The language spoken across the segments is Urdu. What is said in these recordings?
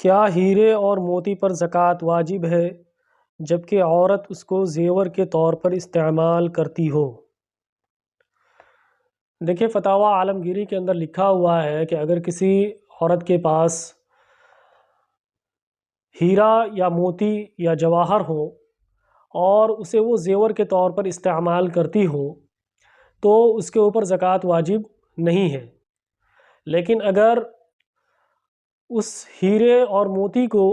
کیا ہیرے اور موتی پر زکوٰۃ واجب ہے جبکہ عورت اس کو زیور کے طور پر استعمال کرتی ہو؟ دیکھیے فتاویٰ عالمگیری کے اندر لکھا ہوا ہے کہ اگر کسی عورت کے پاس ہیرا یا موتی یا جواہر ہو اور اسے وہ زیور کے طور پر استعمال کرتی ہو تو اس کے اوپر زکوٰۃ واجب نہیں ہے، لیکن اگر اس ہیرے اور موتی کو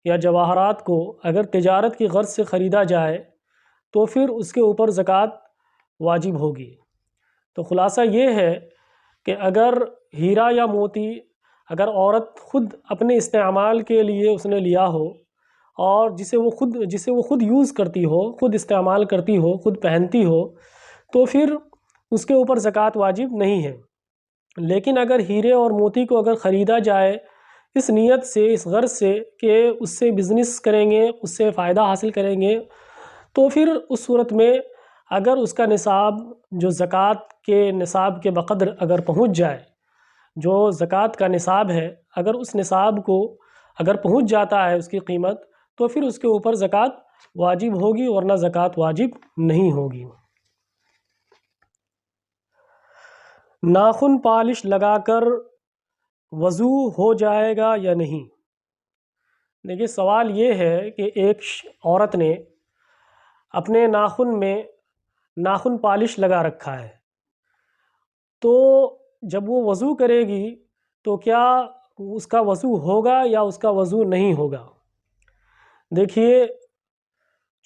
یا جواہرات کو اگر تجارت کی غرض سے خریدا جائے تو پھر اس کے اوپر زکوٰۃ واجب ہوگی۔ تو خلاصہ یہ ہے کہ اگر ہیرا یا موتی اگر عورت خود اپنے استعمال کے لیے اس نے لیا ہو اور جسے وہ خود یوز کرتی ہو، خود استعمال کرتی ہو، خود پہنتی ہو، تو پھر اس کے اوپر زکوٰۃ واجب نہیں ہے۔ لیکن اگر ہیرے اور موتی کو اگر خریدا جائے اس نیت سے، اس غرض سے کہ اس سے بزنس کریں گے، اس سے فائدہ حاصل کریں گے، تو پھر اس صورت میں اگر اس کا نصاب جو زکوٰۃ کے نصاب کے بقدر اگر پہنچ جائے، جو زکوٰۃ کا نصاب ہے اگر اس نصاب کو اگر پہنچ جاتا ہے اس کی قیمت، تو پھر اس کے اوپر زکوٰۃ واجب ہوگی ورنہ زکوٰۃ واجب نہیں ہوگی۔ ناخن پالش لگا کر وضو ہو جائے گا یا نہیں؟ دیکھیے سوال یہ ہے کہ ایک عورت نے اپنے ناخن میں ناخن پالش لگا رکھا ہے، تو جب وہ وضو کرے گی تو کیا اس کا وضو ہوگا یا اس کا وضو نہیں ہوگا؟ دیکھیے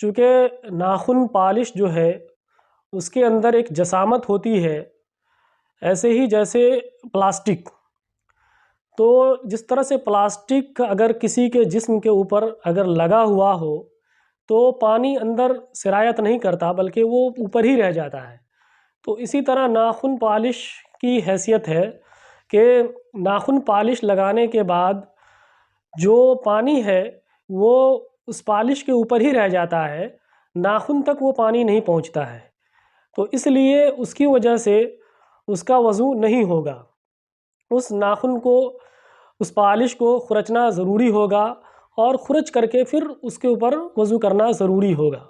چونکہ ناخن پالش جو ہے اس کے اندر ایک جسامت ہوتی ہے، ایسے ہی جیسے پلاسٹک، تو جس طرح سے پلاسٹک اگر کسی کے جسم کے اوپر اگر لگا ہوا ہو تو پانی اندر سرایت نہیں کرتا بلکہ وہ اوپر ہی رہ جاتا ہے، تو اسی طرح ناخن پالش کی حیثیت ہے کہ ناخن پالش لگانے کے بعد جو پانی ہے وہ اس پالش کے اوپر ہی رہ جاتا ہے، ناخن تک وہ پانی نہیں پہنچتا ہے، تو اس لیے اس کی وجہ سے اس کا وضو نہیں ہوگا۔ اس ناخن کو، اس پالش کو خرچنا ضروری ہوگا اور خرچ کر کے پھر اس کے اوپر وضو کرنا ضروری ہوگا۔